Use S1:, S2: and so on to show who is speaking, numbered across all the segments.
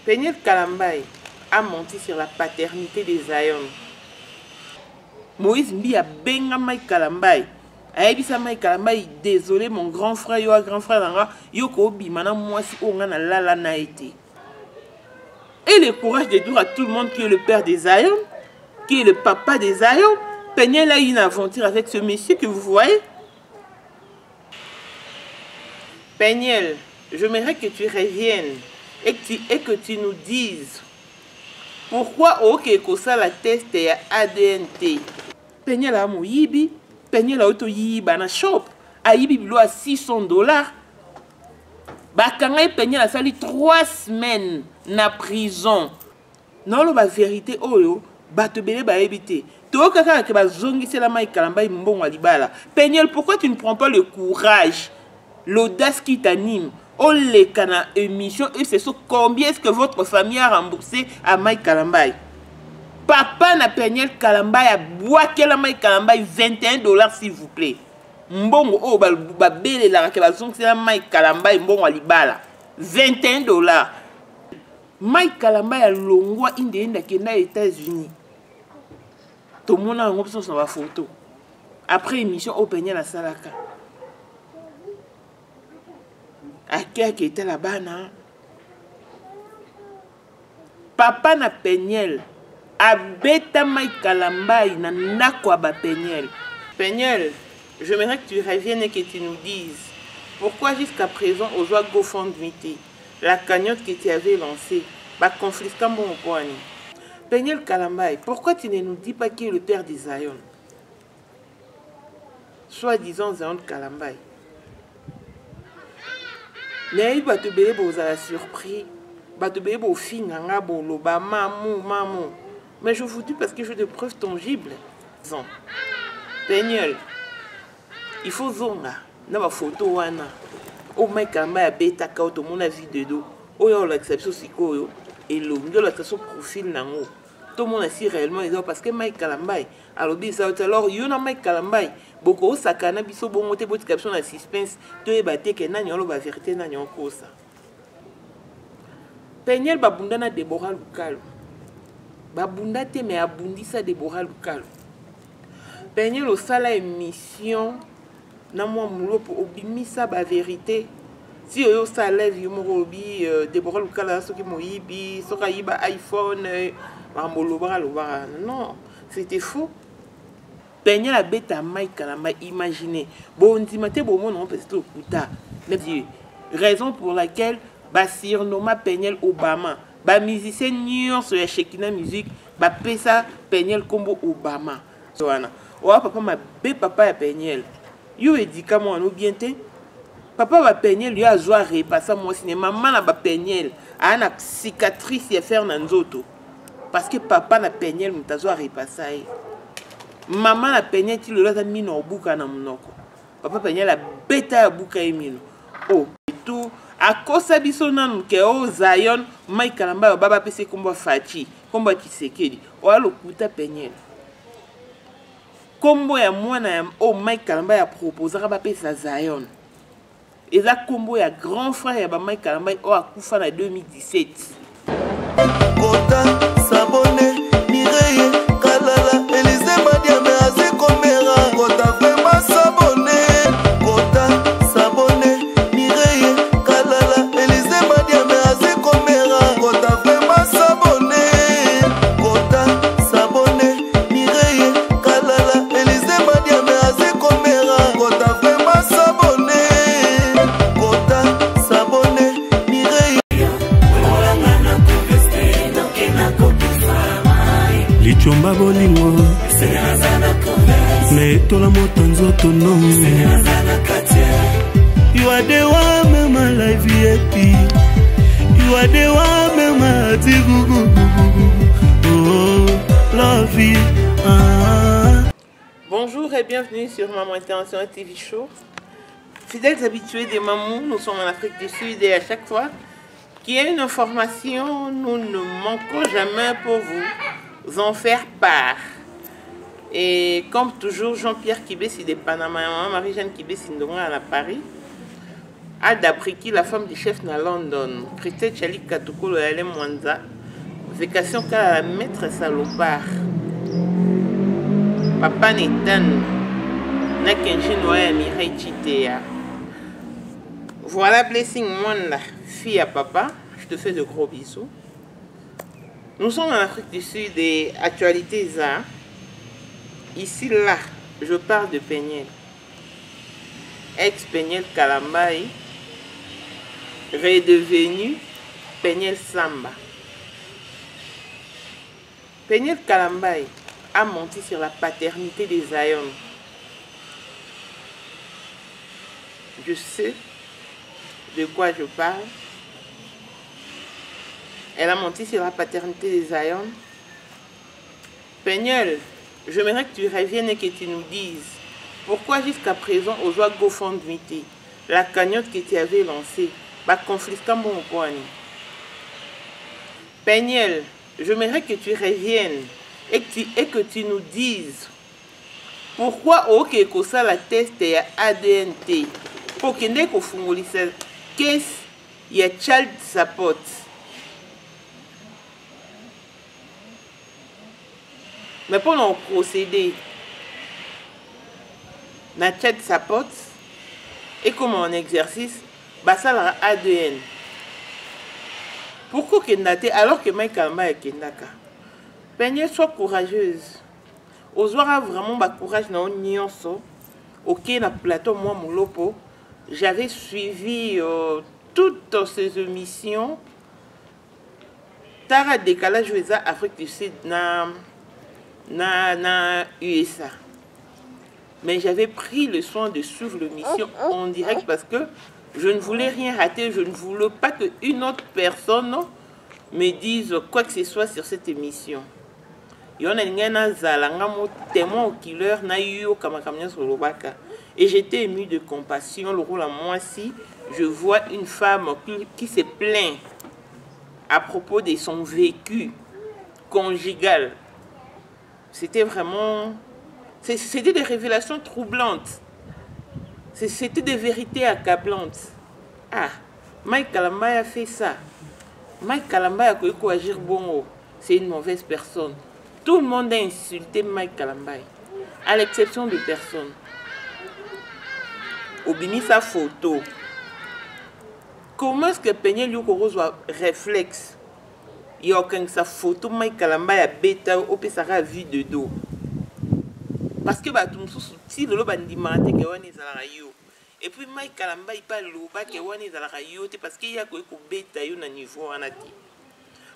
S1: Peniel Kalambaye a menti sur la paternité des Zion. Moïse Mbi a benga Mike Kalambaye. Aebisa Mike Kalambaye, désolé mon grand frère, yo grand frère nanga, yo ko bimana moi si on a la na été. Et le courage de dire à tout le monde qui est le père des Zion, qui est le papa des Zion. Peniel a eu une aventure avec ce monsieur que vous voyez. Peniel, j'aimerais que tu reviennes et que tu nous dises pourquoi ok ça la test est ADNT. Peniel a moyibi, Peniel a auto yiba na shop, a yibi bilo à $600. Bakanga Peniel a sali 3 semaines na prison. Non la vérité oyo, bato bele ba ebité. To kaka ke ba zongi c'est la Mike Kalambaye mbongo libala. Peniel, pourquoi tu ne prends pas le courage, l'audace qui t'anime? Oh les cana émission et c'est sur combien est-ce que votre famille a remboursé à Mike Kalambaye? Papa na Peniel Kalambaye a boaké la Mike Kalambaye $21 s'il vous plaît. Mbongo oh ba bele la ke ba zongi c'est la Mike Kalambaye mbongo libala. $21. Mike Kalambaye a longwa inde kenda États-Unis. Tout le monde a une sur la photo. Après émission au Peniel à Salaka. À qui était là-bas, non? Papa na Peniel. A beta Mike Kalambaye na nakwa ba Peniel. Peniel, j'aimerais que tu reviennes et que tu nous dises pourquoi jusqu'à présent aux joies GoFundMe, la cagnotte que tu avais lancée, va confisquer mon poignet. Peniel Kalambaye, pourquoi tu ne nous dis pas qui est le père des Zion? Soi-disant Zion Kalambaye. Mais il va te béler pour la surprise. Il va te béler pour finir mamou. Mais je vous dis parce que j'ai des preuves tangibles. Peniel, il faut zonga. Dans ma photo, wana. Oh, Mike Kalambaye a bêta kao, tout le monde a vu de dos. Oh, il y a l'exception siko. Et l'eau, il y a l'exception profil nango. Tout le monde a si réellement parce que Mike Kalambaye alors il y a Mike Kalambaye beaucoup sakana biso bongo te boti caption na suspense to ebate ke nani olo ba vérité nani okosa. Peniel babunda na Deborah Lukalu babunda te mais abundisa Deborah Lukalu. Peniel au sala émission na moi mulopo obimisa ba vérité si yo sa lève yo mo bi Deborah Lukalu soki moyibi soka yiba iPhone non, c'était faux. Peniel a bêta Mike Kalambaye, imaginez. Bon, on dit, bon, non, parce que c'est raison pour laquelle, bah, surnommé Peniel Obama, bah, musicien New sur la Shekina musique, bah, pesa Peniel Combo Obama. Oh, papa m'a bé papa à Peniel. Yo édika moi, nous bien te. Papa va Peniel, lui a joué à repasser mon cinéma. Maman n'a pas Peniel, a une cicatrice et faire nanzoto. Parce que papa na Peniel mutazo a repassé. Maman na Peniel ti le lata mino obuka na munoko. Papa Peniel a beta obuka emino. Oh, tout a kosa biso nanu ke o Zion Mike Kalambaye baba pese kombo Fachi, kombo Kisekedi. O alo kuta Peniel. Kombo ya mwana ya o Mike Kalambaye a proposé ba pesa Zion. Eza kombo ya grand frère ya ba Mike Kalambaye o akufa na 2017.
S2: Sabone, Mireille, Kalala, Elise Madiame, Azekomera, Kota vraiment sabone, Kota, Sabone, Mireille, Kalala, Elise Madiame, Azekomera, Kota vraiment sabone, Kota, Sabone, Mireille, Kalala, Elise Madiame, Azekomera, Kota vraiment sabone, Kota, Sabone, Mireille.
S3: Lichomba bolingo me tola moto nzoto no. You are the one my life happy. You are the one my tigugu. Oh, love you.
S1: Bonjour et bienvenue sur Maman International TV Show. Fidèles habitués des mamans, nous sommes en Afrique du Sud et à chaque fois qu'il y a une information, nous ne manquons jamais pour vous en faire part. Et comme toujours, Jean-Pierre Kibé, c'est des Panama, Marie-Jeanne Kibé, c'est à Paris. d'après qui la femme du chef na London, Christelle Chali Katukolo Yale Mwanza, vacation qu'à la maître salopard. Papa Netan, na Kenji Noya Mireille Chitea. Voilà, Blessing Mwanda, fille à papa, je te fais de gros bisous. Nous sommes en Afrique du Sud et actualités ça. Ici, là, je parle de Péniel. Ex-Péniel Kalambaye, redevenu Péniel Samba. Péniel Kalambaye a menti sur la paternité des Zion. Je sais de quoi je parle. Elle a menti sur la paternité des Zion. Péniel, j'aimerais que tu reviennes et que tu nous dises pourquoi jusqu'à présent, aux joies GoFundMe, la cagnotte que tu avais lancée, va confisquer mon point. Péniel, j'aimerais que tu reviennes et que tu nous dises pourquoi ok que ça la test est ADNT pour que ne confungolise qu'est-ce il y a child support. Mais pour nous procéder na child support et comme en exercice bah ça la ADN. Pourquoi Kendate alors que Mike Kalamba est Kendaka? Péniel, sois courageuse. Ozwara vraiment ba courage na nyonso. Ok na plateau moi Molopo, j'avais suivi toutes ces émissions. Tara décalage USA Afrique du Sud na USA. Mais j'avais pris le soin de suivre l'émission en direct parce que je ne voulais rien rater, je ne voulais pas qu'une autre personne me dise quoi que ce soit sur cette émission. Et j'étais ému de compassion. Le rôle à moi si je vois une femme qui se plaint à propos de son vécu conjugal. C'était vraiment... C'était des révélations troublantes. C'était des vérités accablantes. Ah, Mike Kalamba a fait ça. Mike Kalamba a pu agir bon. C'est une mauvaise personne. Tout le monde a insulté Mike Kalamba, à l'exception de personne. Obini sa photo. Comment est-ce que Péniel Yokoro soit réflexe? Il y a aucun sa photo Mike Kalamba a bêta au Pessara vue de dos. Parce que bah tout le monde si le bandimate que on est à la radio. Et puis Mike Kalamba il parle le bas que on est à la radio parce qu'il y a quoi bêta yo na niveau anati.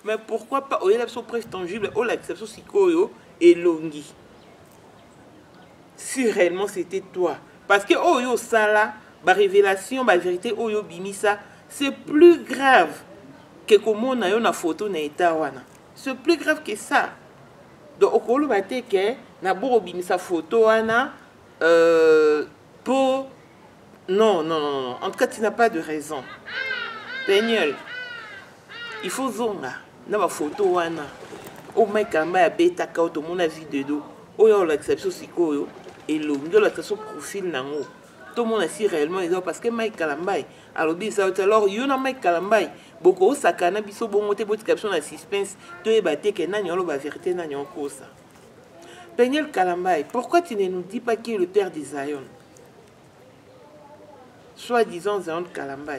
S1: Mais pourquoi pas au l'exception presque tangible ou l'exception sikoyo et longi. Si réellement c'était toi parce que oh yo ça là ba révélation ba vérité oh yo bimisa c'est plus grave que comment on a une photo na état wana. C'est plus grave que ça. Donc au colo baté que na bo bimisa photo wana pour non. En tout cas tu n'as pas de raison. Péniel, il faut zonga na ba photo wana. O Mike Kalamba ya beta ka to mon avis de dos. O yo l'exception sikoyo et l'ongo l'exception profil nango. Tout le monde est si réellement parce que Mike Kalamba alors il y a Mike Kalamba beaucoup sakana biso bon moté bot caption na suspense to e baté que nani on la vérité nani on kosa. Péniel Kalamba, pourquoi tu ne nous dis pas qui est le père des Zion? Soi-disant Zion Kalamba.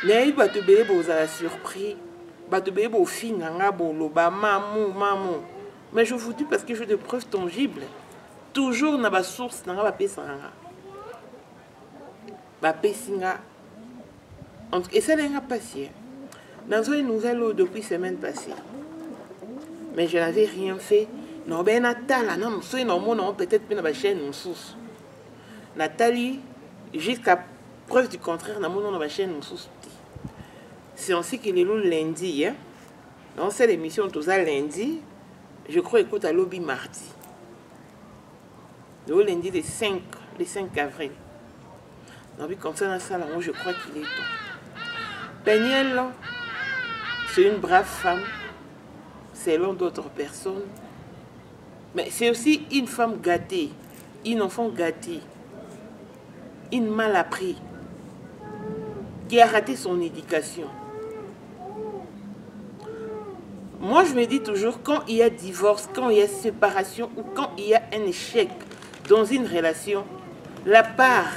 S1: Mais ba te bébé bo za la surpris, ba te bébé bo finanga bo loba mamu. Mais je vous dis parce que j'ai des preuves tangibles. Toujours na ba source na ba pesanga. Ba pesinga. Et ça n'a pas passé. Dans une nouvelle depuis semaine passée. Mais je n'avais rien fait. Non, ben Nathalie, non, peut-être que ma chaîne nous source. Nathalie, jusqu'à preuve du contraire, dans ma chaîne nous source. C'est ainsi qu'il est le lundi. Hein? Dans cette émission, tout ça lundi, je crois écoute à lobby mardi. Le lundi le 5 avril. Donc, comme ça, dans ça, là, je crois qu'il est temps. Péniel, c'est une brave femme, selon d'autres personnes. Mais c'est aussi une femme gâtée, une enfant gâtée. une mal appris, qui a raté son éducation. Moi, je me dis toujours, quand il y a divorce, quand il y a séparation ou quand il y a un échec dans une relation, la part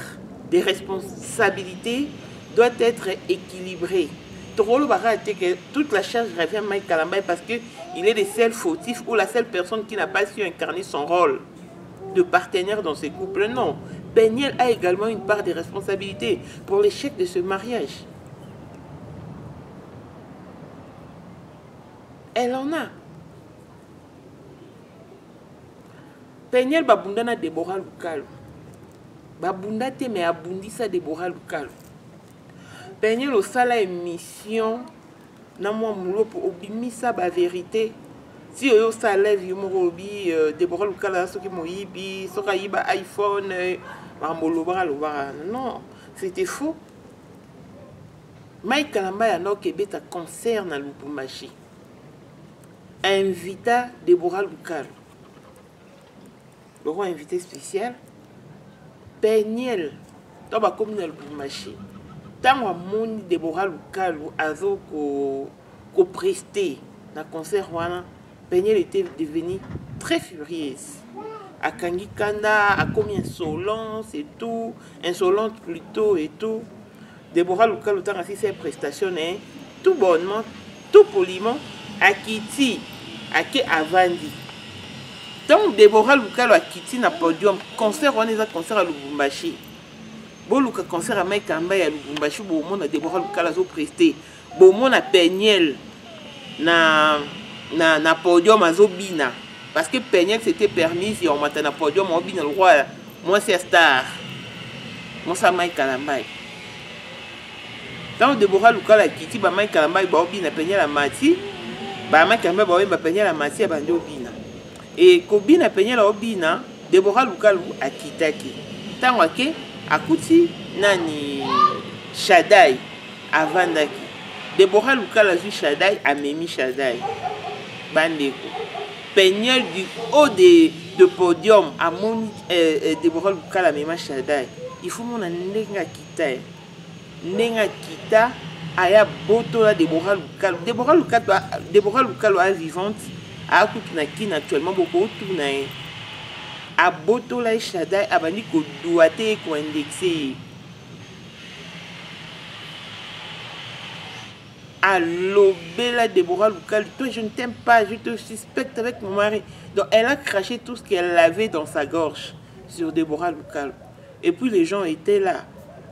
S1: des responsabilités doit être équilibrée. Toute la charge revient à Mike Kalambay parce qu'il est le seul fautif ou la seule personne qui n'a pas su incarner son rôle de partenaire dans ce couple. Non, Peniel a également une part de responsabilité pour l'échec de ce mariage. Elle en a. Peniel babunda na Deborah Lukalu. Babunda te me abundisa Deborah Lukalu. Peniel osala émission na mwa mulo pour obimisa ba vérité. Si yo sala vi mo obi Deborah Lukalu soki moyibi, soka yiba iPhone, non, c'était faux. Mike Kalamba ya no kebeta concert na Lubumbashi. Invita Deborah Lukalu. Le roi invité spécial. Peniel. Toba comme na Lubumbashi. Tant amoni Deborah Lukalu azo ko presté na concert wana, Peniel était devenu très furieuse. A Kangi Kanda, a commis insolence et tout, insolente plutôt et tout. Deborah Lukalu tant assis ses prestations, tout bonnement, tout poliment, a Kiti, a Ke Avandi. Tant Deborah Lukalu a Kiti na podium, concert on est à concert à Lubumbashi. Boluka concert à Mike Kalamba à Lubumbashi, bon monde a Deborah Lukalu a presté, bon monde a Peniel na podium à Zobina. Parce que Peniel s'était permis, si on m'a na podium, on bina le roi, moi c'est star. Moi c'est Mike Kalamba. Tant Deborah Lukalu a Kiti, ba Mike Kalamba ba obina Peniel a Mati, ba Mike Kalamba ba obina Peniel a Mati a bandi obina. Et kobina Peniel a obina, Deborah Lukalu a kitaki. Tant wake akuti nani Shaddai avandaki. Deborah Lukalu a vu Shaddai a memi Shaddai. Bandeko. Peniel du haut de podium à mon Deborah Lukalu a memi Shaddai. Il faut mon nenga kita. Nenga kita aya boto la Deborah Lukalu. Deborah Lukalu a vivante a kutuna kin actuellement beaucoup tourna. A boto la Shaddai a bandi ko doate ko indexé. Allo bella Deborah Lukalu, toi je ne t'aime pas, je te suspecte avec mon mari. Donc elle a craché tout ce qu'elle avait dans sa gorge sur Deborah Lukalu. Et puis les gens étaient là.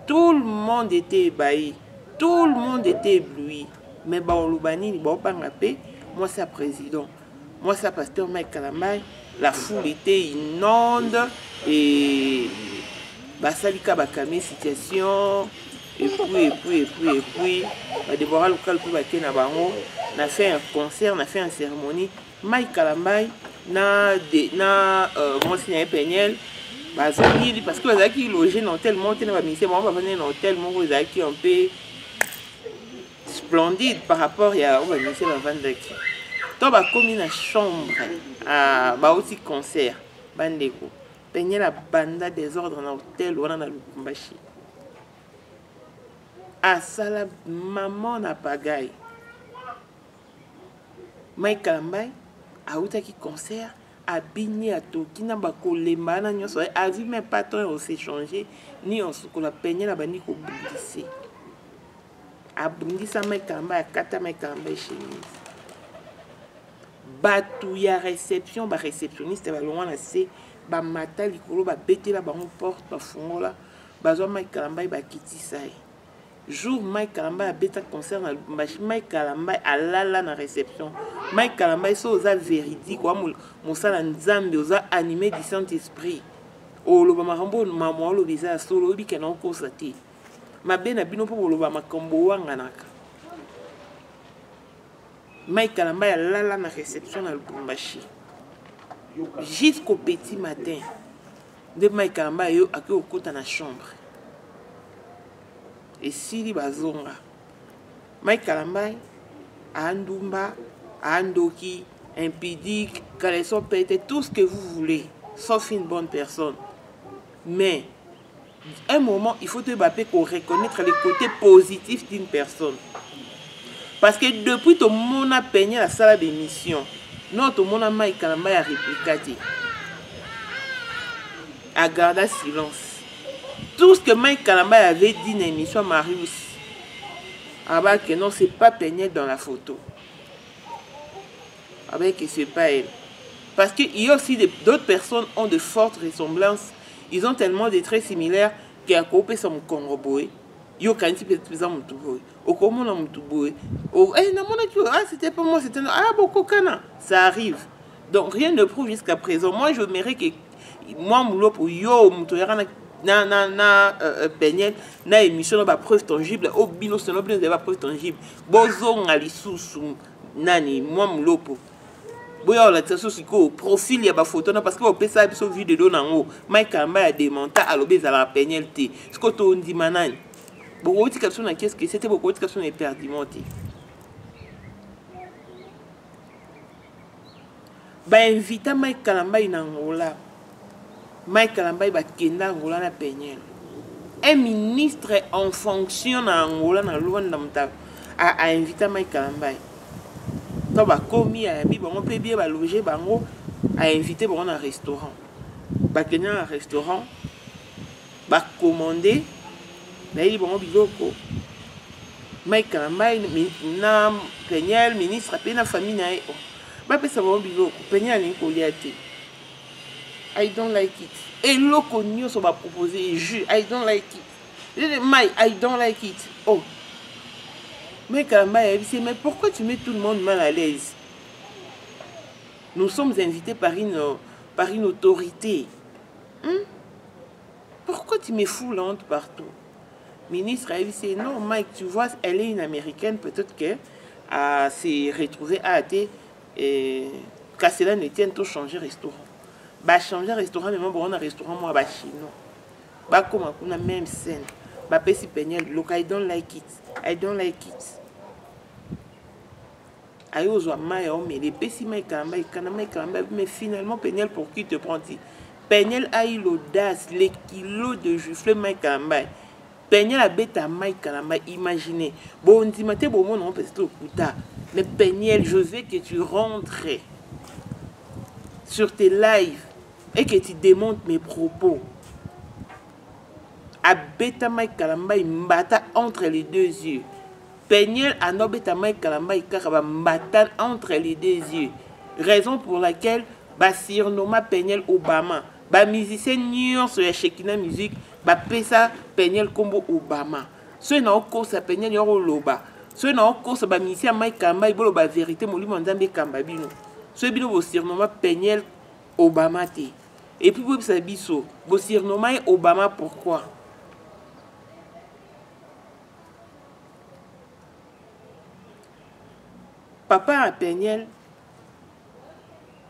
S1: Tout le monde était ébahi. Tout le monde était ébloui. Mais bon, Lubani, bon, pas rappelé. Moi, c'est président. Moi, c'est pasteur Mike Kalamba. La foule était inonde. Et Basalika Bakame, situation. Et puis, Deborah Lukalu, on a fait un concert, on a fait une cérémonie. Mike Kalamba, moi, c'est Peniel. Parce que les gens qui logent dans tel monde, dans tel monde, ils un peu splendide par rapport à la Vandaki. Donc, comme une chambre, aussi concert, Bandeko. Peigner la banda des ordres dans l'hôtel ou dans le Lubumbashi. Ah, ça, la maman n'a pas gagne. Mike Kalamba a eu un concert. A bini a toki na bako lemba na nyoso a vu même pas temps on s'est changé ni on se la peigner la bani ko bundisi a bundisa Mike Kalamba a kata Mike Kalamba chemise batu ya réception ba réceptionniste ba longa na se ba mata likolo ba betela ba on porte ba fongola ba zo Mike Kalamba ba kiti sai jour Mike Kalamba a beta concert na Lubumbashi. Mike Kalamba a lala na réception. Mike Kalamba so oza véridique wa mosala nzambe oza animé du Saint-Esprit. O loba makambo mama lo biza solo bi kenon ko sati. Mabe na bino po loba makambo wanga naka. Mike Kalamba a lala na réception na Lubumbashi. Jusqu'au petit matin. De Mike Kalamba yo akio kota na chambre. Et Sili Bazonga. Mike Kalamba, Andumba, Andoki, impudique, caleçon pété, tout ce que vous voulez, sauf une bonne personne. Mais, un moment, il faut te battre pour reconnaître les côtés positifs d'une personne. Parce que depuis tout le monde a peigné la salle d'émission, non, tout le monde a Mike Kalamba a répliqué. A gardé silence. Tout ce que Mike Kalamba avait dit dans l'émission Marius, alors que non, c'est pas peigné dans la photo. Avec que c'est pas elle. Parce qu'il y a aussi d'autres personnes qui ont de fortes ressemblances. Ils ont tellement de traits similaires qu'il y a coupé son Congoboé. Il y a quand même plus en Moutoboé. Au comment on Moutoboé. Oh, eh, non, c'était pas moi, c'était. Ah, beaucoup cana. Ça arrive. Donc rien ne prouve jusqu'à présent. Moi, je mérite que. Moi, Moulo, pour yo, Moutoyara, peignet, na émission, na preuve tangible. Au bino, c'est pas preuve tangible. Bozo, ngali sous nani, moi, Moulo, pour. Boya la tso siko profil ya ba photo na parce que on peut ça biso vidéo nango Mike Kalamba a démonté à l'obé à la pénalité ce que to ndi manani beaucoup de questions na qu'est-ce que c'était beaucoup de questions éperdument ba invita Mike Kalamba ina ngola Mike Kalamba ba kenda ngola na pénel un ministre en fonction na ngola na Luanda mta a invité Mike Kalamba. Quand on a commis à on peut bien loger, on a invité dans un restaurant. On a un restaurant, on a commandé, on a dit bon, biloko. Mike Kalamba, Peñel, ministre, la famille, on a fait ça bon, biloko. Peñel, I don't like it. Et l'oko, on va proposer, I don't like it. Mike, I don't like it. Oh. Mais Kalamba, mais pourquoi tu mets tout le monde mal à l'aise? Nous sommes invités par une autorité. Pourquoi tu me fous la honte partout? Ministre a dit, non, Mike, tu vois, elle est une américaine, peut-être qu'elle s'est retrouvée à athée et qu'à cela ne tienne tout changer restaurant. Bah, changer restaurant, mais moi, bon, on a un restaurant, moi, bah, chinois. Bah, comme on a même scène. Bah, Pessi Peñel, look, I don't like it. I don't like it. Ayo zo maya mais les Pessi Mike Kalamba, mais finalement Peñel pour qui te prends-tu? Peñel a eu l'audace, les kilos de juffle Mike Kalamba. Peñel a bête à Mike Kalamba, imaginez. Bon, on dit maté bon mon on peut se couta. Mais Peñel, je veux que tu rentres sur tes lives et que tu démontes mes propos. A bête à Mike Kalamba, il m'bata entre les deux yeux. Peñel a nobeta Mike Kalamba il mbatan entre les deux yeux. Raison pour laquelle ba surnoma Peñel Obama. Ba musicien nion sur la Shekina musique ba pesa Peñel combo Obama. Ce na oko sa Peñel yoro loba. Ce na oko sa ba musicien Mike Kalamba il bolo ba vérité moli manzambe kamba bino. Ce bino bo surnoma Peñel Obama te. Et puis bo sa biso bo surnoma Obama pourquoi? Papa a Peñel,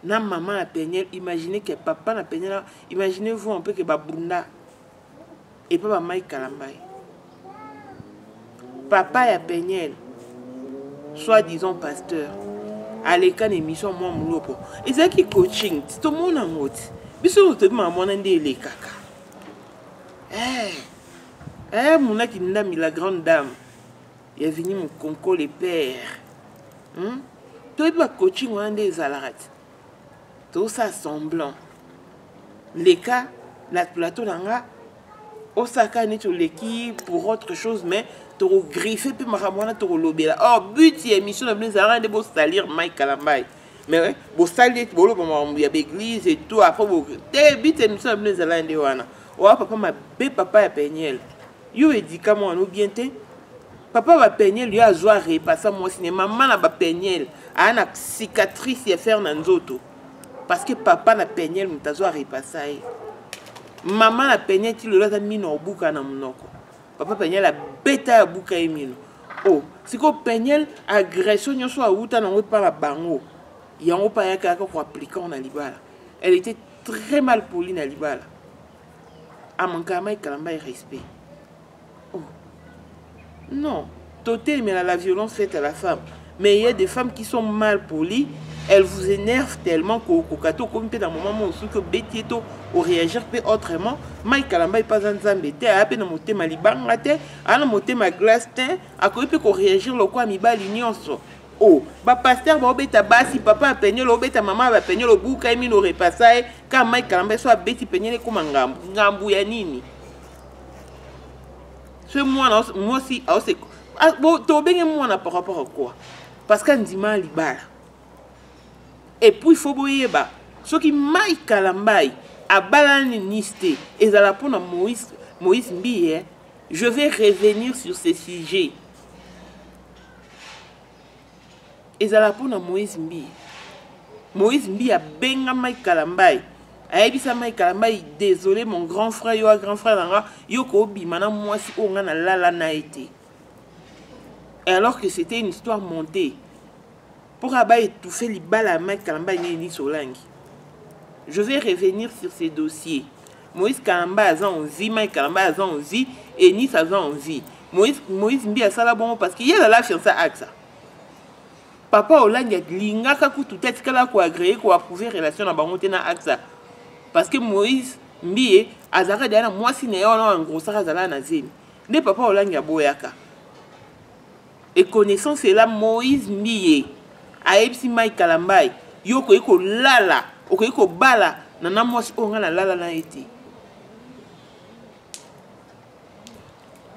S1: na maman a Peñel, imaginez que papa a Peñel, imaginez-vous un peu que Babunda et papa Mike Kalamba. Papa a Peñel, soi-disant pasteur, à l'école émission moi moulopo. Et c'est qui coaching, tout le monde en mode. Mais si vous te demandez à mon endé les caca. Mon a qui n'a mis la grande dame. Il est venu mon concours les pères. Tu es coaching ou un des alarates. Tout ça semblant. Les cas, la plateau d'anga, Osaka n'est pas l'équipe pour autre chose, mais tu as griffé puis maramona tu as lobé là. Oh, but c'est émission de les arènes de beau salir Mike Kalamba. Mais ouais, beau salir tu bolo comme il y a l'église et tout après beau. T'es but c'est émission de les arènes de wana. Oh papa ma bé papa a Peñel. Yo édika moi nous bien té. Papa va Peñel, lui a joué repasser mon cinéma. Maman n'a pas Peñel. A une cicatrice à faire dans l'auto. Parce que papa n'a Peñel, mais t'as joué repasser. Maman n'a Peñel, tu l'as mis dans le bouca dans mon oko. Papa Peñel a bêta à bouca et mino. Oh, c'est que Peñel agression, n'y a soit où t'as n'envoie pas la bango. Il y a un pas y'a qu'à quoi appliquer en alibala. Elle était très mal polie dans l'alibala. À mon camarade Kalamba et respect. Non, Toté mais la violence faite à la femme. Mais il y a des femmes qui sont mal polies, elles vous énervent tellement qu'au kato comme dans le moment où que Betieto réagir autrement. Mike Kalamba n'est pas un zambété, a peine monté ma libangate, a monté ma glace teint, a peut réagir le quoi mi bal l'union. Oh, bah pasteur ba obeta basi papa a peigné l'obeta maman va peigner le bouca et mi n'aurait pas ça quand Mike Kalamba soit bêti peigné comme un ngambu ya nini. Ce moi aussi, c'est bon, tu bien moi par rapport à quoi? Parce qu'un dimanche libala. Et puis il faut boyer bas. Ce qui Mike Kalamba a balané nisté et à la pona Moïse Mbiye, je vais revenir sur ces sujets. Et à la pona Moïse Mbiye a benga Mike Kalamba. Aïbisa Mike Kalamba, désolé mon grand frère, yo grand frère nanga, yo ko bi mana moi si on a la na été. Et alors que c'était une histoire montée. Pour étouffer les balles à Mike Kalamba ni Solangi. Je vais revenir sur ces dossiers. Moïse Kalamba a envie, Mike Kalamba a envie, et Nice a envie. Moïse Mbi a ça là bon parce qu'il y a la fiancée avec ça. Papa Olangi a linga kaku tout est kala ko agréé ko approuver relation na bango tena avec ça. Parce que Moïse Mbi a zara dana moi si ne en gros ça zala na zemi. Ne papa Olangi a boyaka. Et connaissant cela Moïse Mbi aïbsi Mike Kalamba yoko iko lala oko bala nana mwasi onga na lala na été.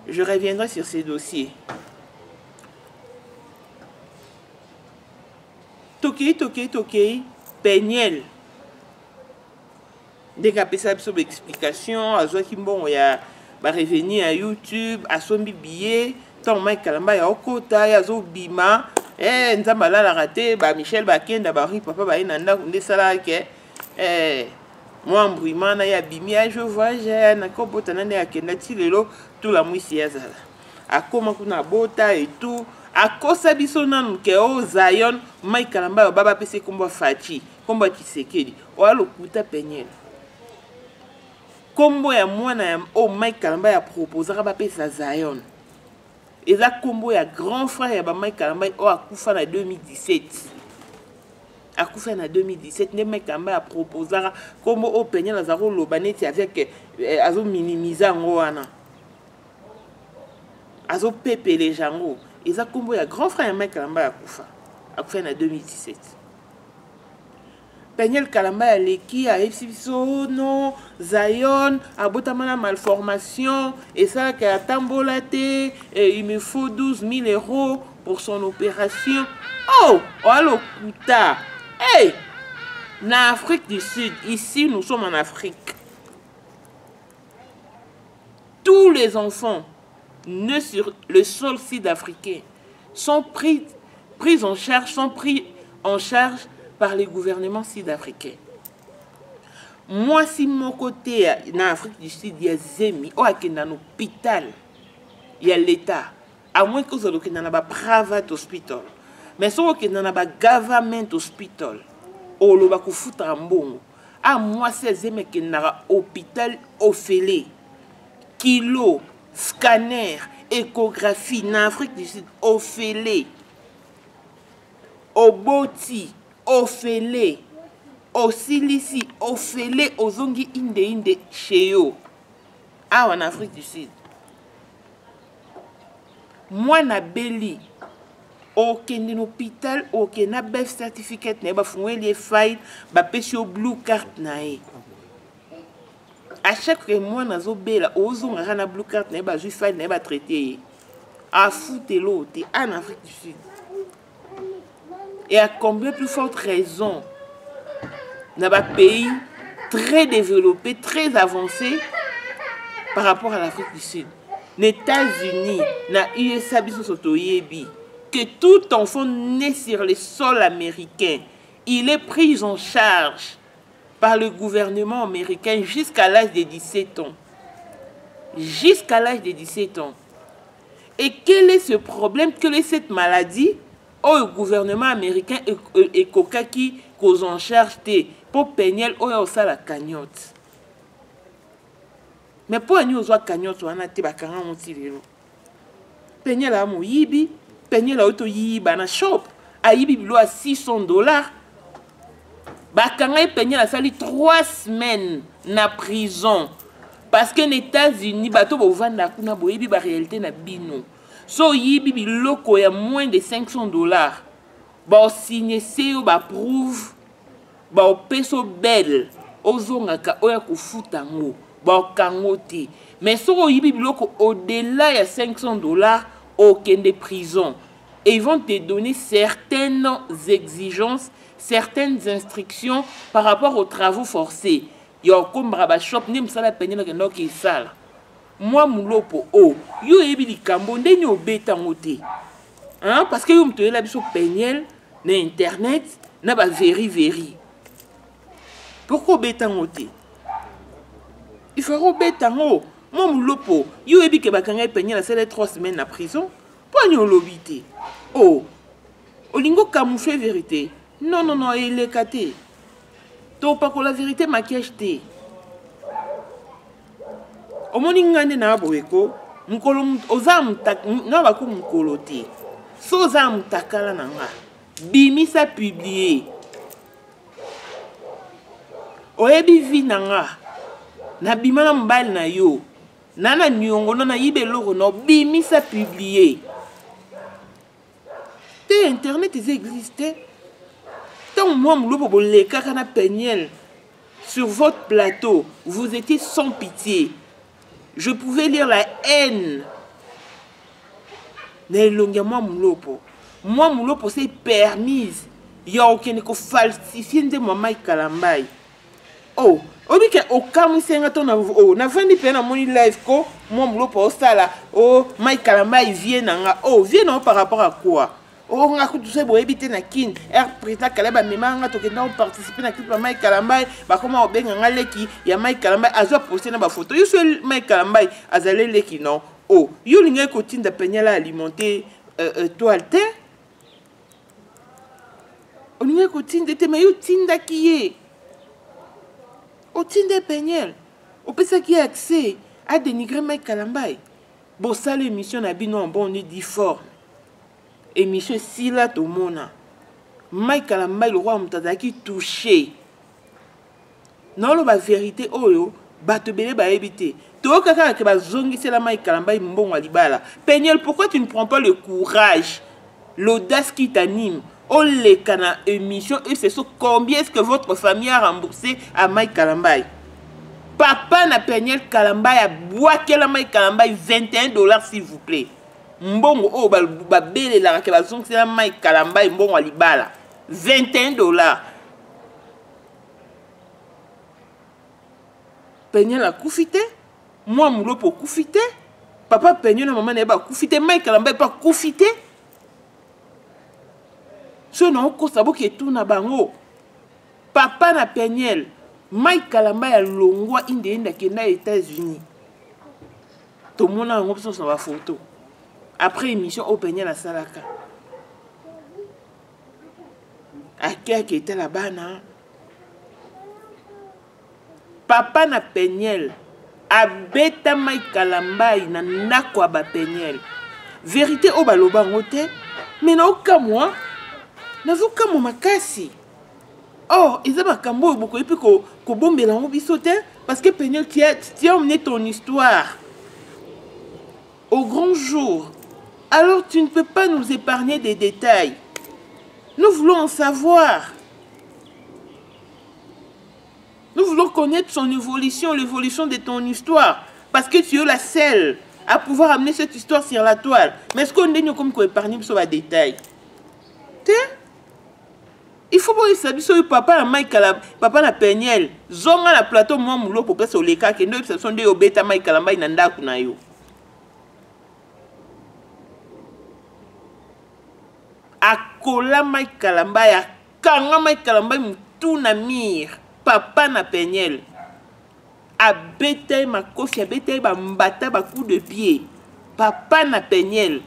S1: Je reviendrai sur ces dossiers. Toké, Peniel. Dès qu'à ça une explication, à Zoakimbon, il y a revenir à YouTube, à son billet, tant Mike Kalamba, il y a Okota, il y a Zobima, Nzamba la raté, Michel Bakenda, Barry, papa, Nanda, on est salarié, moi, Mbrimana, il y a Bimia, je vois, j'ai un accord, à Kendati, tout la mousse, à comment qu'on a bota et tout. A kosa biso nanu ke o Zion Mike Kalamba baba pese komba Fachi komba Tshisekedi o alokuta Peniel kombo ya mwana ya o Mike Kalamba ya proposera ba pesa Zion eza kombo ya grand frère ya ba Mike Kalamba o akufa na 2017 akufa na 2017 ne Mike Kalamba ya proposera kombo o Peniel azaro lobaneti avec azo minimiser ngo wana azo pepe les jango. Et ça, comme il y a grand frère Mike Kalamba a fait en 2017. Peniel Kalamba a l'équipe a FCBSO, non, Zion, a botamana malformation, et ça, qui a tambolaté, et il me faut 12 000 € pour son opération. Oh, allo, putain, hey, en Afrique du Sud, ici, nous sommes en Afrique. Tous les enfants nés sur le sol sud-africain sont pris en charge par les gouvernements sud-africains. Moi, si mon côté en Afrique du Sud, il y a Zemi, ou à un hôpital, il y a l'État, à moins que vous ayez un private hospital. Mais si vous avez un government hospital, ou vous avez un bon, à moi, c'est Zemi qui a un hôpital offélé, kilo, scanner, échographie en Afrique du Sud, Ophélie, Oboti, Ophélie, Osilisi, Ophélie, Ozongi inde chez eux. Ah, en Afrique du Sud. Moi, na beli, aucun hôpital, aucun birth certificate, n'a pas foué les failles, ba pêche au blue card nae. À chaque fois que moi, nazo bela, ozonga rana blue card, n'a pas juste failli, n'a pas traité. À foutre l'autre, en Afrique du Sud. Et à combien plus forte raison, dans un pays très développé, très avancé par rapport à l'Afrique du Sud. Les États-Unis, na USA, que tout enfant né sur le sol américain, il est pris en charge par le gouvernement américain jusqu'à l'âge de 17 ans. Jusqu'à l'âge de 17 ans. Et quel est ce problème? Quelle est cette maladie? Oh, le gouvernement américain et coca qui cause en charge pour Peniel ou au la cagnotte. Mais pour nous la cagnotte, on a été bakara on tire. Peniel a mon yibi, Peniel a auto yibi na shop, a yibi bilo à $600. bakanga peñel asali 3 semaines na prison parce que les États-Unis bato bovanda kuna boyebi ba réalité na bino so yibi biloko ya moins de $500 ba signer seo ba prouve ba peso belle ozongaka oya kufuta ngo ba kangote mais so yibi biloko au-delà ya $500 aucun de prison et ils vont te donner certaines exigences, certaines instructions par rapport aux travaux forcés. Yo comme braba shop nem sala peñel ke ndoki sala. Moi mulopo o yo yebi likambo ndeni obeta ngote. Hein parce que yo mtoye la biso peñel na internet na ba veri. Pourquoi obeta ngote? Il faut obeta ngo. Moi mulopo yo yebi ke bakanga peñel sala 3 semaines na prison. Pogno lobité. Oh. Olingo camoufler vérité. Non, il est caté. To pas que la vérité maquillage té. Au moningane na boeko, mukolo ozam tak na ba ko mukolo té. So zam takala nanga. Bimi sa publier. Oyebi vi nanga. Na bimana mbal na yo. Nana nyongo na yibe loro no bimi sa publier. Té internet existait. Tant moi, les carana peñel sur votre plateau, vous étiez sans pitié. Je pouvais lire la haine. Moi, moulopo, c'est permise. Il n'y a aucun qui falsifie de maman Kalambay. Oh, obi ke okamu senga to na na vandi pe na moni live ko moi moulopo sala. Oh, Mike Kalambay vient nanga. Oh, vient par rapport à quoi? Oh, on a tout ça pour éviter na kin. Président Kalamba memanga to kenda participer na clip Mike Kalambay. Ba comment on benga ngaleki ya Mike Kalambay azo poster na ba photo. Yo seul Mike Kalambay azale leki non. Oh, yo linga ko tinda peñela alimenter toilte. On linga ko tinda te mais yo tinda kié. O tinda peñel. O pesa qui accès à dénigrer Mike Kalambay. Bon ça l'émission na bino en bon on est difforme. Émission si là tout le monde Mike Kalambay le roi mutazaki touché non la vérité oyo bato belé ba éviter to kaka ke ba zongi c'est la Mike Kalambay mbongo libala peñel pourquoi tu ne prends pas le courage l'audace qui t'anime oh les cana émission et c'est sur combien est-ce que votre famille a remboursé à Mike Kalambay papa na peñel Kalambay a boaké la Mike Kalambay $21 s'il vous plaît mbongo oh ba bele la ke bazong c'est la Mike Kalambay mbongo libala $21 peñel a koufité moi moulopo koufité papa peñel na maman ne ba koufité Mike Kalambay pas koufité ce non ko sabo ke tout na bango papa na peñel Mike Kalambay a longwa inde ke na États-Unis to mona ngo biso na ba photo. Après émission au peñel à Salaka. À qui était là-bas, non? Papa na peñel. A beta Mike Kalambay na nakwa ba peñel. Vérité au baloba ngote. Mais na aucun moi. Na vuka mo makasi. Oh, ils ont makambo beaucoup et puis ko bombe la ngo bisote parce que peñel tu as emmené ton histoire. Au grand jour. Alors tu ne peux pas nous épargner des détails. Nous voulons en savoir. Nous voulons connaître son évolution, l'évolution de ton histoire. Parce que tu es la seule à pouvoir amener cette histoire sur la toile. Mais est-ce qu'on est comme qu'on épargne sur les détails? Il faut voir ça. Papa na Mike Kalambay, papa na peñel. Zonga na plateau moi moulo pour passer au leka. Que nous ce sont des obéta Mike Kalambay nanda kunayo. Akola Mike Kalambay, akanga Mike Kalambay mutu na mir, papa na peñel. Abete ma kofi, abete ba mbata ba coup de pied, papa na peñel.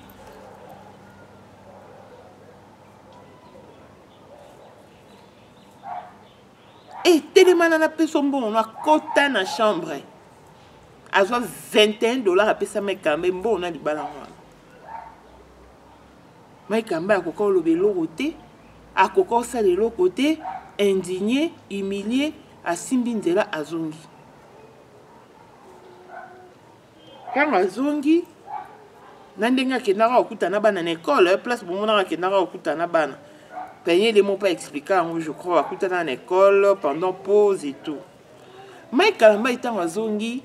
S1: Et tellement na peso bon, na kota na chambre. Azo $21 a pesa Mike Kalambay bon na libala ngwana. Mike Kalambay a koko lobelo côté, a koko salelo côté, indigné, humilié, à Simbinzela Azongi. Quand Azongi, Nandenga Kenara Okutana Bana école, place pour mon Kenara Okutana Bana. Peigner les mots pas expliqués, je crois, Okutana en école, pendant pause et tout. Mike Kalamba étant Azongi,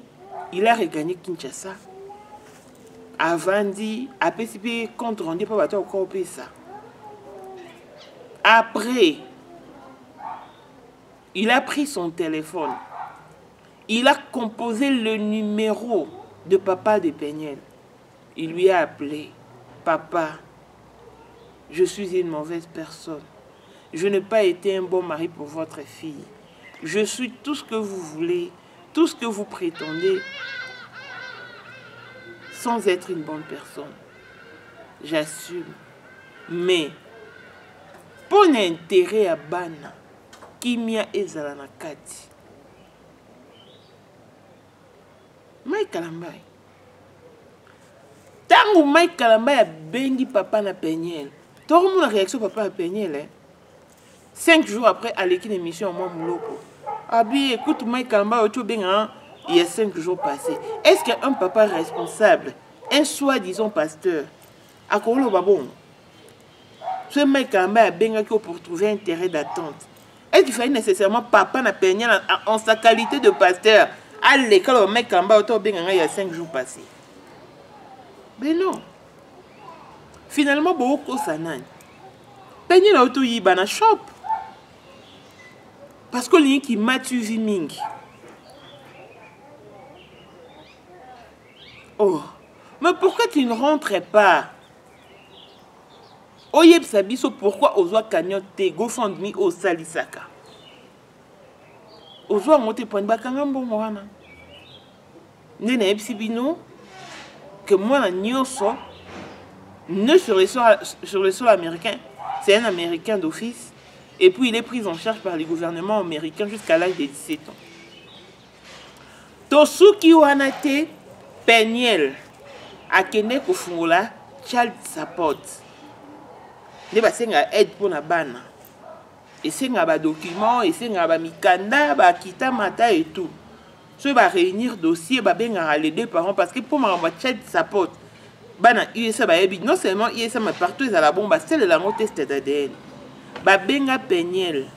S1: il a regagné Kinshasa. Avant dit, à PCP compte rendu pour battre au corps ça. Après, il a pris son téléphone. Il a composé le numéro de papa de Peignel. Il lui a appelé. Papa, je suis une mauvaise personne. Je n'ai pas été un bon mari pour votre fille. Je suis tout ce que vous voulez, tout ce que vous prétendez, sans être une bonne personne. J'assume. Mais, pour l'intérêt à Bana, Kimia ezala na kati. Mike Kalambai. Tango Mike Kalambai a bengi papa na Peignel. Tout le monde a réaction papa à Peignel. 5 jours après, à l'équipe d'émission, moi, Mouloko. Ah bien, écoute, Mike Kalambai, il y a 5 jours passés. Est-ce qu'un papa responsable, un soi-disant pasteur, a connu le babon? Ce Mike Kalambai a bengi pour trouver un terrain d'attente. Est-ce qu'il fallait nécessairement papa na Peignel en sa qualité de pasteur à l'école au mec Kamba il y a 5 jours passés? Mais non. Finalement, beaucoup sanan. Peignel a auto yibana shop. Parce que l'un qui m'a tué mingi. Oh, mais pourquoi tu ne rentrais pas? Oyeb Sabiso, pourquoi Ozoa Kanyote, GoFundMe au Salisaka? Ozoa Mote Ponbakangam Bongoana. Nene Epsibino, que moi, la Nyoso, ne sur le sol américain, c'est un Américain d'office, et puis il est pris en charge par les gouvernements américains jusqu'à l'âge de 17 ans. Tosuki Wanate, Peignel, Akene Kofungola, Child Support. Il y a aide pour la banne. Et c'est un document, et c'est un mikanda, kita mata et tout. Ce va réunir dossier, les 2 parents, parce que pour ma child support, non seulement ISA mais partout ils à la bombe, c'est le langue test d'ADN. Benga Peignel.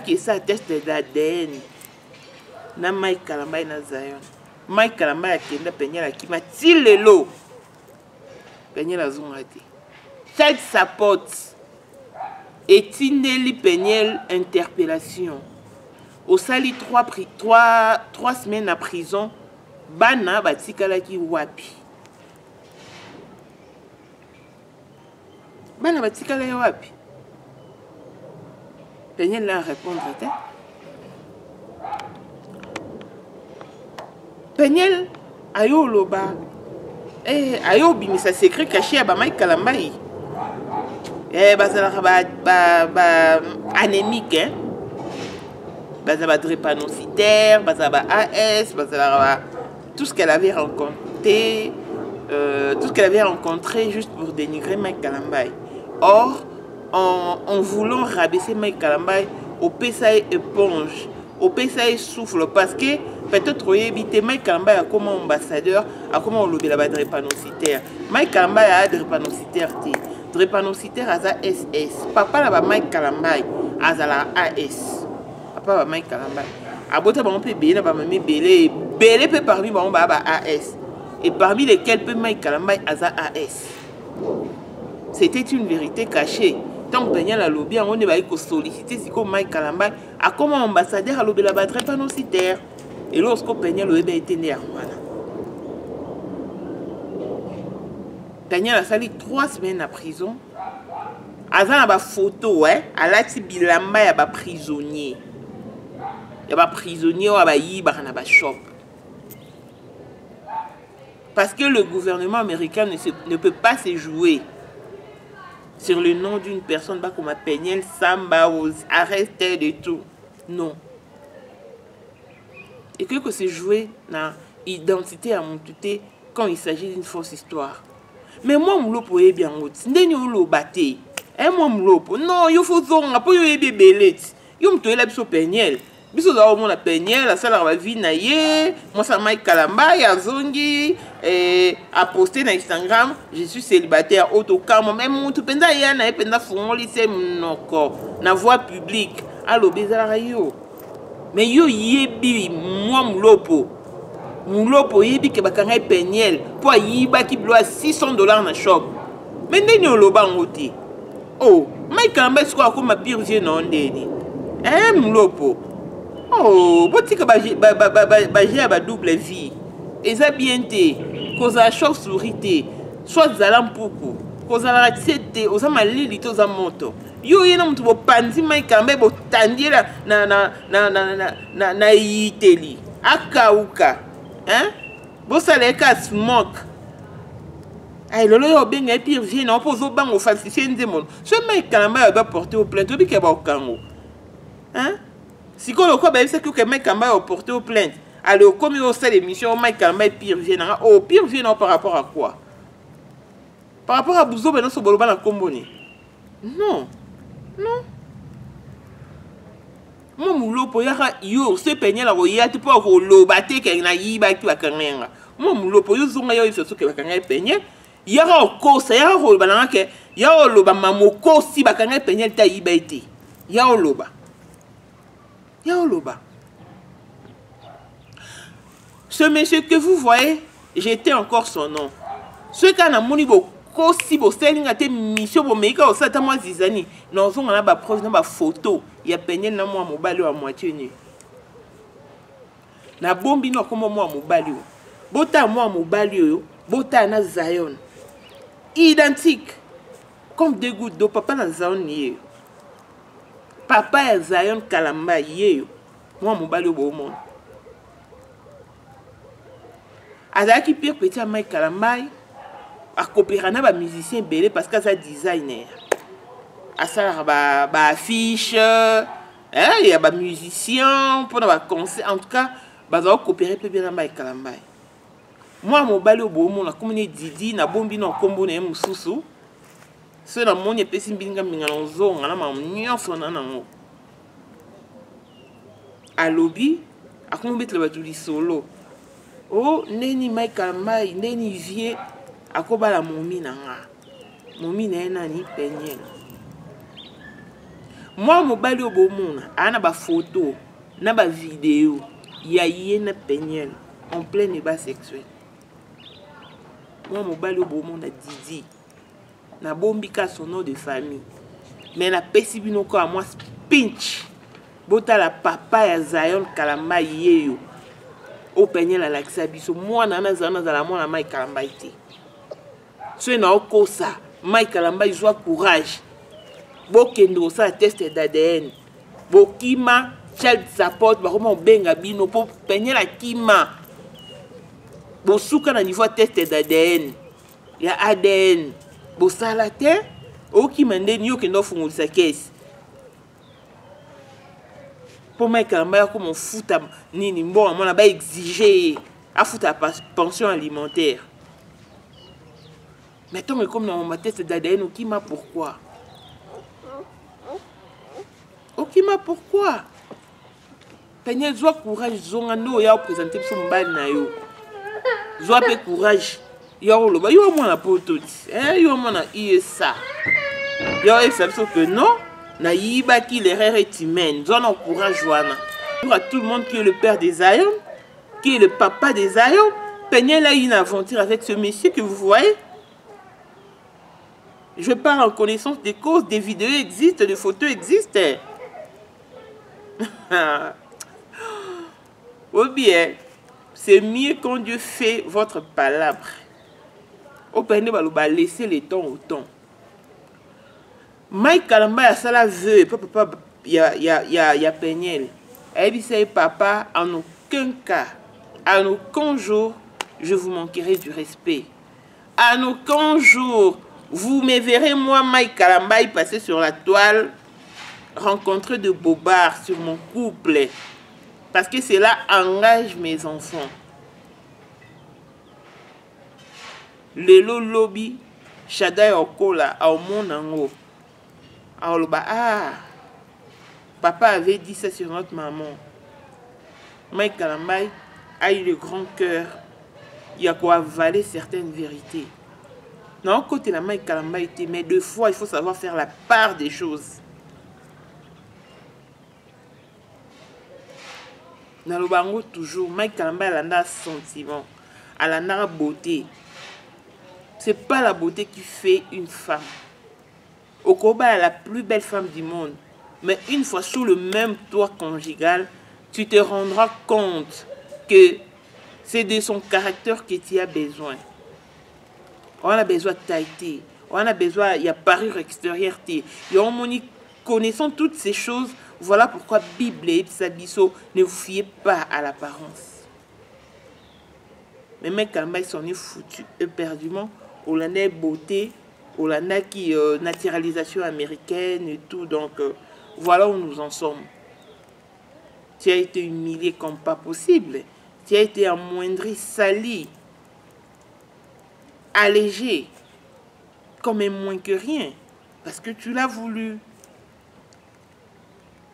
S1: Qui ça test d'ADN. Na Mike Kalambai na Zion. Mike Kalambai a kenda Peignel a kima tilelo. Peignel a zongati. Child support. Et Tineli Peignel interpellation. Au sali 3 semaines à prison. Bana batikala ki wapi. Bana batikala ki wapi. Peignel l'a répondre. Peignel ayo loba. Ayo bimisa secret caché à Mike Kalambai. Anémique, hein? Bazaba drépanocytaire, bazaba AS, bazaba tout ce qu'elle avait rencontré, juste pour dénigrer Mike Kalambai. Or, en voulant rabaisser Mike Kalambai, au PSAE éponge, au PSAE souffle, parce que peut-être éviter Mike Kalambai comme ambassadeur, à comment on lobby la drépanocytaire. Mike Kalambai a drépanocytaire. Drépanocytaire à SS. Papa là Mike Kalambai à la AS. Papa va Mike Kalambai. À bout de on peut belé, belé peut parmi bon AS. Et parmi lesquels peut Mike Kalambai à AS. C'était une vérité cachée. Tant que Peignel a lobby, on ne va pas solliciter si comme Mike Kalambai a comme ambassadeur à lobby la drépanocytaire. Et lorsque Peignel a été né à Rwanda. Peignel a sali 3 semaines à prison. Azan a ba photo, hein, à la bilamba ya ba prisonnier. Ya ba prisonnier wa ba yiba na ba shop. Parce que le gouvernement américain ne peut pas se jouer sur le nom d'une personne comme Peignel, Samba, arrêté de tout. Non. Et que c'est jouer dans l'identité à mon tuté quand il s'agit d'une fausse histoire. Mais moi, je ne sais pas bien. Eh, moi, mlopo. Non, il faut zonga, pour y aller bellet. Yo mtoye la biso penyel. Biso za omona penyel, la sala va vie na ye. Moi, ça m'a kalamba, ya zongi. A posté na Instagram, je suis célibataire, autocam. Même mon tout penda ya na penda fongo lycée monoko. Na voie publique. Allo, bezala yo. Mais yo yebi, moi, mlopo. Mlopo yebi ke bakanga penyel. Po yiba ki bloa $600 na shop. Mais ndeni oloba ngote. Oh, Mike Kalamba est quoi comme ma pire vie non ndeni. Eh, mlopo. Oh, botika ba double vie. Et ça bien te. Koza chauve-souris te. Soit zalampuku. Koza la tete. Oza malili to za moto. Yo yena mtu bo panzi Mike Kalamba bo tandiela na iteli. Akauka. Hein? Bo saleka smoke. Aïe, lolo yo benga pire vie na opposo bango falsifier ndemon. Ce Mike Kalamba doit porter au plainte. Obi ke ba okango. Hein? Si ko loko ba c'est que Mike Kalamba a porté au plainte. Alors comme il fait l'émission Mike Kalamba pire vie na oh pire vie na par rapport à quoi? Par rapport à Bouzo ben non so boloba na komboni. Non. Non. Mo mulopo yaka yo se penye la roya tu po ko loba te ke na yiba ki bakangenga. Mo mulopo yo zonga yo so ke bakanga penye. Yara okosa yara ko balanga ke ya oloba mamoko si bakanga penye ta yiba ite. Ya oloba. Ya oloba. Ce monsieur que vous voyez, j'étais encore son nom. Ce qu'on a moni boko si bo selinga te mission bo meika o sata moi zizani. Non zonga na ba preuve na ba photo. Ya penye na moi mobali wa moitié nu. Na bombi no comme moi mobali. Bota moi mobali yo, bota na Zion. Identique. Comme deux gouttes d'eau, papa na Zion yé. Papa ya Zion Kalamba yé. Moi mobali au bon monde. Azaki pire petit à Mike Kalamba. A coopérer na ba musicien belé parce que ça designer. A ça ba affiche. Hein, il y a ba musicien pour ba concert en tout cas, ba za coopérer peu bien na Mike Kalamba. Moi mobali au bon monde comme ni Didi na bombi na kombo na mususu. Ce na moni pesi mbinga mbinga na zonga na ma nyonso na nango. A lobby a kombet le batuli solo. Oh neni Mike Kalamba neni vie akoba la momi na nga. Momi na ena ni penye. Moi mobali au bon monde ana ba photo na ba vidéo ya yena penye en plein débat sexuel. Moi mobali au bon monde a Didi. Na bombika son nom de famille. Mais na pesi bino ko a moi pinch. Bota la papa ya Zion Kalamba yeyo. O penye la laksa biso. Moi na zana za la moi na Mike Kalamba ite. So na okosa. Mike Kalamba il joue courage. Bokendo sa test d'ADN. Bokima child support ba comment benga bino po penye la kima. Bosuka na niveau test d'ADN. Ya ADN. Bosala te oki mandeni yo kendo fungulisa kesi. Pour Mike Kalamba comme futa nini bon on a ba exiger a futa pension alimentaire. Mettons comme dans ma test d'ADN okima pourquoi? Okima pourquoi? Penye joie courage zonga no ya présenter son mbali na yo. Joie pe courage. Yo lo ba yo mo na poto yo mo na ISA yo exception que non na yiba ki l'erreur est humaine zone en courage wana pour tout le monde qui est le père des Zion qui est le papa des Zion Penye là une aventure avec ce monsieur que vous voyez. Je parle en connaissance des causes, des vidéos existent, des photos existent. Oh bien, c'est mieux quand Dieu fait votre palabre. Au peine de laisser les temps au temps. Mike Kalamba a ça la veut, papa, il y a Penyel. Elle dit papa, en aucun cas, en aucun jour, je vous manquerai du respect. En aucun jour, vous me verrez, moi, Mike Kalamba, passer sur la toile, rencontrer de bobards sur mon couple. Parce que cela engage mes enfants. Lelo lobby, Shadai Okola, au monde en haut. Alors, ah, papa avait dit ça sur notre maman. Mike Kalambay a eu le grand cœur. Il a quoi avaler certaines vérités. Non, côté la Mike Kalambay était, mais deux fois, il faut savoir faire la part des choses. Dans le bango, toujours, Mike Kalambay a un sentiment, elle a une beauté. C'est pas la beauté qui fait une femme. Okoba est la plus belle femme du monde. Mais une fois sous le même toit conjugal, tu te rendras compte que c'est de son caractère que tu as besoin. On a besoin de taille, on a besoin, il y a parure extérieure. Connaissant toutes ces choses, voilà pourquoi Bible et Sabiso, ne vous fiez pas à l'apparence. Mais mec, ils sont foutus éperdument. Hollandais beauté, Hollandais qui naturalisation américaine et tout. Donc voilà où nous en sommes. Tu as été humilié comme pas possible. Tu as été amoindri, sali, allégé, comme un moins que rien. Parce que tu l'as voulu.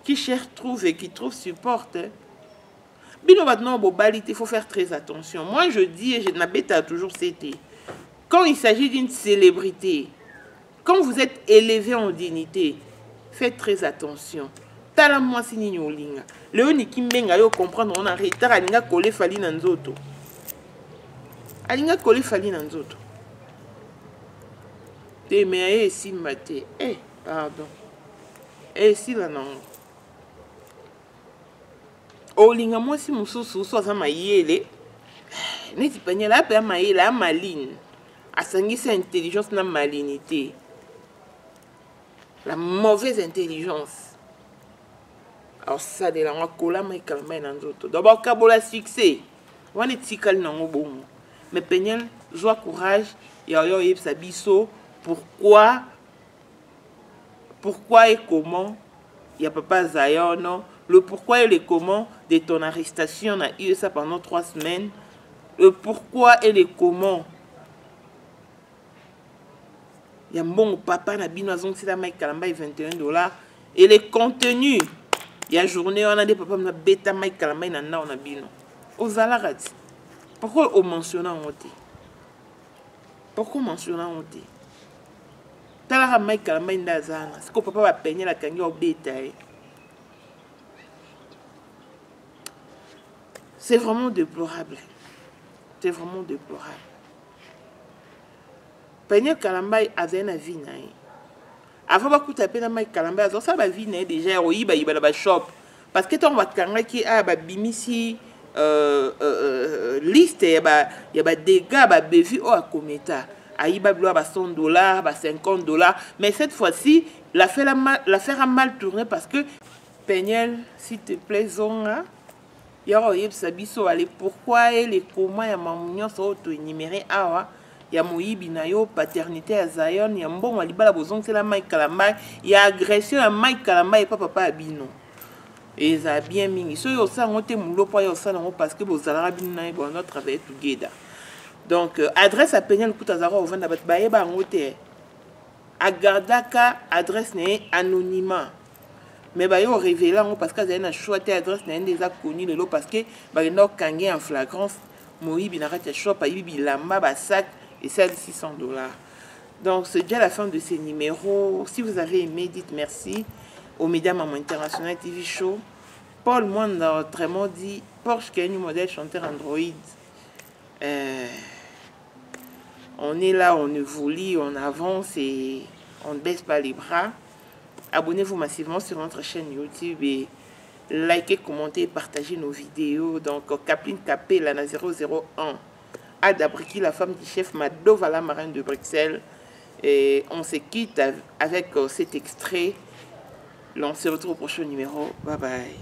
S1: Qui cherche, trouve et qui trouve, supporte. Bino maintenant, il faut faire très attention. Moi, je dis, et je n'habite à toujours c'était. Quand il s'agit d'une célébrité, quand vous êtes élevé en dignité, faites très attention. Tala moi si ni olinga. Le ni kimbenga yo comprendre on a retard alinga kole fali na nzoto. Alinga kole fali na nzoto. Te me si mate. Pardon. Si la non. Olinga moi si mususu so za mayele. Neti panya la pe mayele a maline. Asangisa intelligence na malinité. La mauvaise intelligence. Alors ça de la cola mais calme dans d'autres. D'abord kabola succès. On est tikal nango bon. Mais Pegnel, joie courage, yo yeb sabiso pourquoi et comment il y a papa Zayon non, le pourquoi et le comment de ton arrestation à USA pendant 3 semaines, le pourquoi et le comment. Il y a bon papa na bino azong sila Mike Kalambay $21 et les contenus. Il y a journée, on a des papas qui bêta Mike Kalambay nanda on a bino. Aux alarats. Pourquoi on mentionne en côté? Pourquoi on mentionne en côté? Talara Mike Kalambay ndazana. C'est que papa va peigner la kangi au bêta. C'est vraiment déplorable. C'est vraiment déplorable. Peigner Kalambay avait une vie. Avant de taper dans Mike Kalambay, ça va venir déjà au Iba shop. Parce que ton Wakanga qui a bimisi liste, il y a des gars qui bévi au Akometa. Aïba bloa $100, $50. Mais cette fois-ci, l'affaire a mal tourné parce que Pegnel, s'il te plaît, Zonga, il y a eu Sabiso, allez, pourquoi et les comment il y a mamouillon sur auto-énuméré awa. Il y a Moïbi Nayo, paternité à Zion, il y a Mbon Walibala Bozong, c'est la Mike Kalambay, il y a agression à Mike Kalambay et pas papa Abino. Et ça a bien mis. Ceux qui ont ça, on ont parce que vous allez travailler together. Donc, adresse à Pegnel Koutazaro, au Vanda Batbaeba, en hôtel. Agardaka, adresse n'est anonymat. Mais bah, ils ont révélé parce qu'ils ont choisi l'adresse n'est déjà connue parce que bah, ils ont kangé en flagrance. Moïbi n'a pas shop, il lamba, bah, sac. Et ça, $600. Donc, c'est déjà la fin de ces numéros. Si vous avez aimé, dites merci aux médias Maman International TV Show. Paul Mwanda, autrement dit, Porsche qui est un modèle chanteur Android. On est là, on évolue, on avance et on ne baisse pas les bras. Abonnez-vous massivement sur notre chaîne YouTube et likez, commentez et partagez nos vidéos. Donc, Kapline Kapé, l'ANA 001. Adabriki, la femme du chef Madova, la marraine de Bruxelles. Et on se quitte avec cet extrait. On se retrouve au prochain numéro. Bye bye.